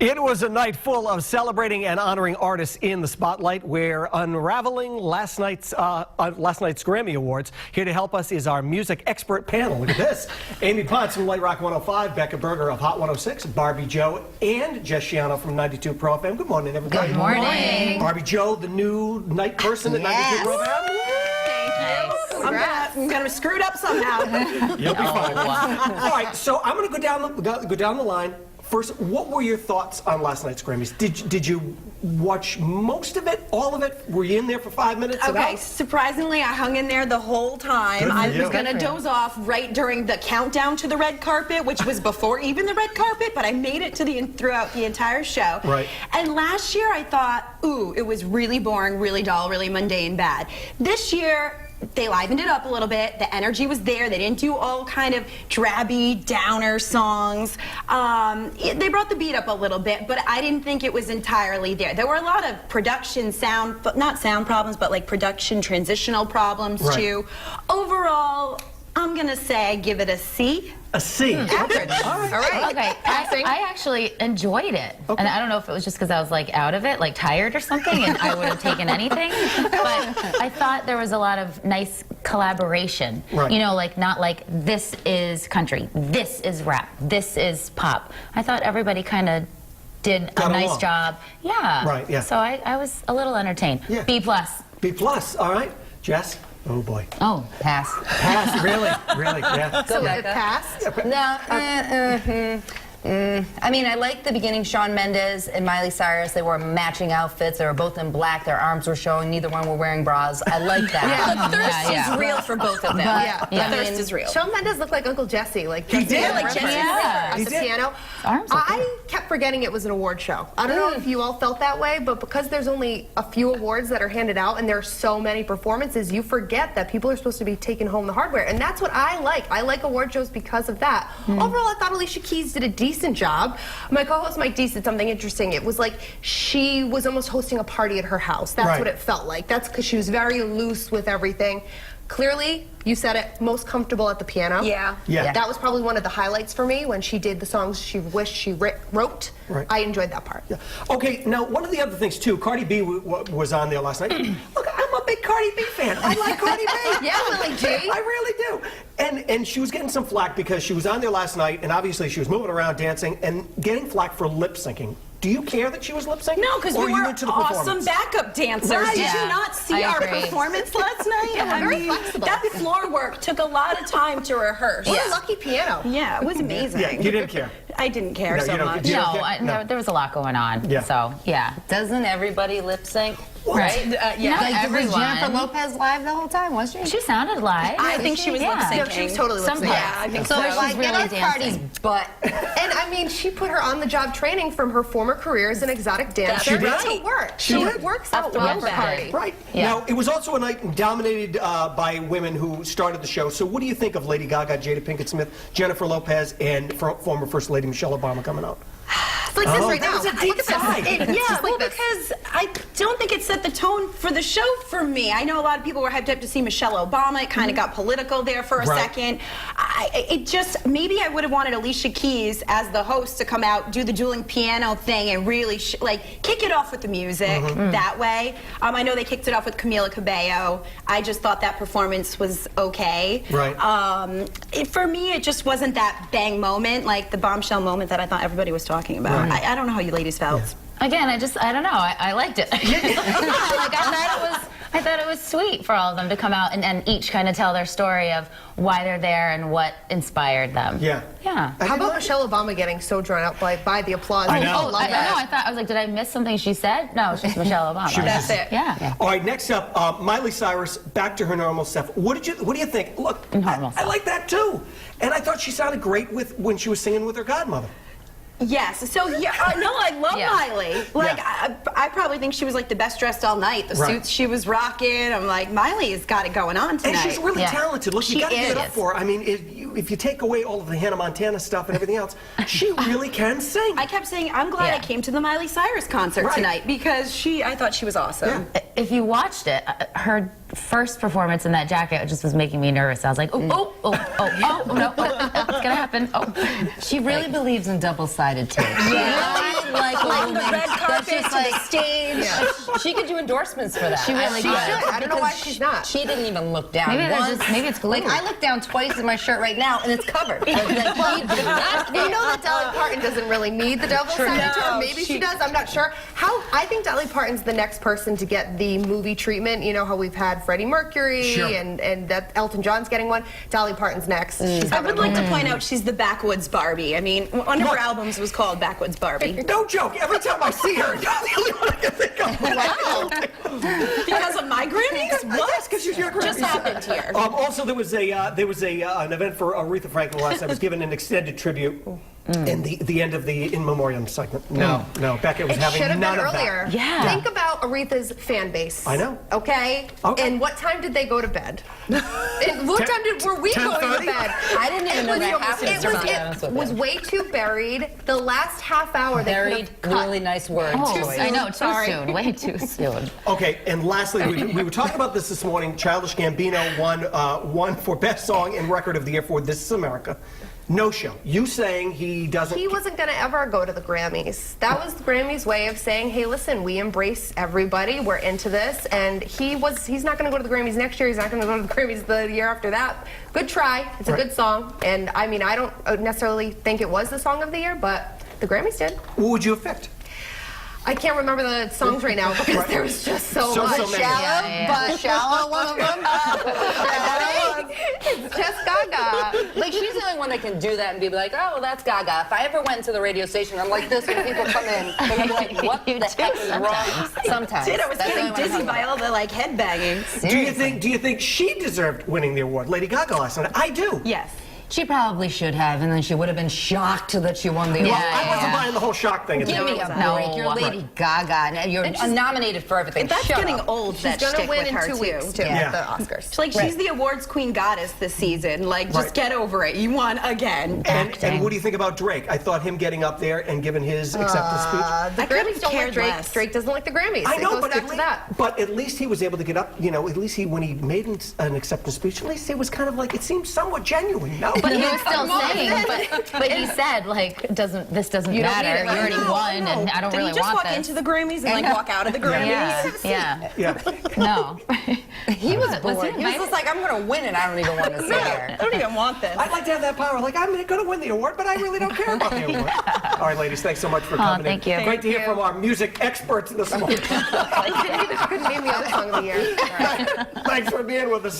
It was a night full of celebrating and honoring artists in the spotlight. We're unraveling last night's Grammy Awards. Here to help us is our music expert panel. Look at this. Amy Potts from Light Rock 105, Becca Berger of Hot 106, Barbie Joe, and Jess Shiano from 92 Pro FM. Good morning, everybody. Good morning. Barbie Joe, the new night person at 92 Pro FM. I'm gonna screw it up somehow. You'll be fine. All right, so I'm gonna go down the line. First, what were your thoughts on last night's Grammys? Did you watch most of it, all of it? Were you in there for 5 minutes? Okay, surprisingly, I hung in there the whole time. I was gonna doze off right during the countdown to the red carpet, which was before even the red carpet, but I made it to throughout the entire show. Right. And last year I thought, ooh, it was really boring, really dull, really mundane, bad. This year, they livened it up a little bit. The energy was there. They didn't do all kind of drabby, downer songs. They brought the beat up a little bit, but I didn't think it was entirely there. There were a lot of production not sound problems, but like production transitional problems too. Overall, I'm gonna say I give it a C. A C. Average. All right. Okay, I actually enjoyed it. And I don't know if it was just because I was like out of it, like tired or something, and I would have taken anything. But I thought there was a lot of nice collaboration. Right. You know, like not like this is country, this is rap, this is pop. I thought everybody kind of did a nice job. Yeah. Right, yeah. So I was a little entertained. Yeah. B plus. B plus. All right. Jess? Oh boy. Oh, pass. Pass. Really? Really? Yeah. So it passed? No. I mean, I like the beginning. Shawn Mendes and Miley Cyrus, they wore matching outfits. They were both in black. Their arms were showing. Neither one were wearing bras. I like that. The thirst is real for both of them. The thirst is real. Shawn Mendes looked like Uncle Jesse. Like He did. Like Jesse at the piano. I kept forgetting it was an award show. I don't know if you all felt that way, but because there's only a few awards that are handed out and there are so many performances, you forget that people are supposed to be taking home the hardware. And that's what I like. I like award shows because of that. Overall, I thought Alicia Keys did a decent job. My co-host Mike D said something interesting. It was like she was almost hosting a party at her house. That's what it felt like. That's because she was very loose with everything. Clearly, you said it, most comfortable at the piano. Yeah. That was probably one of the highlights for me when she did the songs she wished she wrote. Right. I enjoyed that part. Yeah. Okay, now one of the other things too, Cardi B was on there last night. Look, I'm a big Cardi B fan. I like Cardi B. Yeah, Willie G. I really do. And she was getting some flack because she was on there last night, and obviously she was moving around dancing and getting flack for lip syncing. Do you care that she was lip syncing? No, because we were awesome backup dancers. Right. Did you not see our performance last night? Yeah, very flexible. That floor work took a lot of time to rehearse. What a lucky piano. Yeah, it was amazing. Yeah, you didn't care. I didn't care so much. No, there was a lot going on. Yeah. So, yeah. Doesn't everybody lip sync? Right? Yeah. Not everyone. Jennifer Lopez live the whole time, wasn't she? She sounded live. I think she was lip syncing. Yeah, she was totally lip syncing. Yeah, I think so. So like, really get on Cardi's butt. And I mean, she put her on the job training from her former career as an exotic dancer. She did. It worked. She did. It works out well for Cardi. Right. Yeah. Now, it was also a night dominated by women who started the show. So what do you think of Lady Gaga, Jada Pinkett Smith, Jennifer Lopez, and former First Lady Michelle Obama coming out? It's like this right that now. was a deep sigh. Because I don't think it set the tone for the show for me. I know a lot of people were hyped up to see Michelle Obama. It kind of got political there for a second. Maybe I would have wanted Alicia Keys as the host to come out, do the dueling piano thing, and really kick it off with the music that way. I know they kicked it off with Camila Cabello. I just thought that performance was okay. Right. For me, it just wasn't that bang moment, like the bombshell moment that I thought everybody was talking about. I don't know how you ladies felt. Again, I don't know. I liked it. I thought it was sweet for all of them to come out and each kind of tell their story of why they're there and what inspired them. Yeah. Yeah. How about Michelle Obama getting so drawn out by the applause? I know. I was like, did I miss something she said? No, she's Michelle Obama. That's it. Yeah. All right, next up, Miley Cyrus, back to her normal self. What do you think? Look, I like that too. And I thought she sounded great when she was singing with her godmother. Yes. So yeah, no, I love Miley. Like I probably think she was like the best dressed all night. The suits she was rocking. I'm like, Miley has got it going on tonight. And she's really talented. Look, you got to give it up is. for her. I mean, if you take away all of the Hannah Montana stuff and everything else, she really can sing. I kept saying, I'm glad I came to the Miley Cyrus concert tonight because I thought she was awesome. Yeah. If you watched it, her first performance in that jacket just was making me nervous. I was like, oh, no, what's gonna happen? Oh, She really believes in double-sided tape. She really, like, face just to the like- stage. She could do endorsements for that. She really She could. should. I don't know why because she's not. She didn't even look down Maybe there's once. just- maybe it's like glue. I look down twice in my shirt right now, and it's covered. Like, she did not We know that Dolly Parton doesn't really need the devil's signature. No, Maybe she does. I'm not sure. I think Dolly Parton's the next person to get the movie treatment. You know how we've had Freddie Mercury Sure. and that Elton John's getting one. Dolly Parton's next. She's I having would like one. to point out she's the Backwoods Barbie. I mean, one of her albums was called Backwoods Barbie. No joke. Every time I see her, you're the only one I can think of. Wow. Because of my Grammys? What? Because you're Just happened here. Also, there was an event for Aretha Franklin last night. Was given an extended tribute in the end of the in memoriam segment. No, Beckett was It having should have none been of earlier. that. Yeah. Think about Aretha's fan base. I know. Okay? Okay. And what time did they go to bed? And what time were we going to 10:30? bed? I didn't even know that happened. It was way too buried. The last half hour they Very could have cut. really nice word Oh, choice. I know, too Sorry. soon, way too soon. Okay, and lastly, we were talking about this morning. Childish Gambino won for Best Song and Record of the Year for This Is America. No show. You saying he doesn't... He wasn't going to ever go to the Grammys. That was the Grammys' way of saying, hey, listen, we embrace everybody. We're into this. And he's not going to go to the Grammys next year. He's not going to go to the Grammys the year after that. Good try. It's a Right. good song. And, I mean, I don't necessarily think it was the song of the year, but the Grammys did. What would you have picked? I can't remember the songs right now because there was just so So much. many. Shallow, Yeah. but shallow one of them. It's just Gaga. Like she's the only one that can do that and be like, oh, well, that's Gaga. If I ever went to the radio station, I'm like this when people come in, they're gonna be like, what You the do heck is wrong? Sometimes. I was That's the getting only one I'm dizzy talking by about. all the like head banging. Do you think she deserved winning the award, Lady Gaga last night? I do. Yes. She probably should have, and then she would have been shocked that she won the award. Yeah, I wasn't buying the whole shock thing. Give me a break. No. You're Lady Gaga, and you're And she's- nominated for everything. That's Shut getting up. old, She's that going to shtick win with in her 2 weeks, too, too. at the Oscars. It's like she's the awards queen goddess this season. Like, just Right. get over it. You won again. And what do you think about Drake? I thought him getting up there and giving his acceptance speech. The I could've Grammys don't like cared Drake. less. Drake doesn't like the Grammys. I know, it goes but back to that. at least he was able to get up. You know, at least when he made an acceptance speech, at least it was kind of like it seemed somewhat genuine. No, But he was still saying, but he said, like, this doesn't You don't need matter. it. You already No, won, no. and I don't Did really he just want walk this. into the Grammys and like walk out of the Grammys? Yeah. yeah. No. He was bored. he He was invited? just like, I'm going to win, and I don't even want to sit I here. don't even want this. I'd like to have that power. Like, I'm going to win the award, but I really don't care about the award. All right, ladies, thanks so much for coming thank in. you. Great to hear from our music experts this morning. Couldn't name the other song of the year. Thanks for being with us.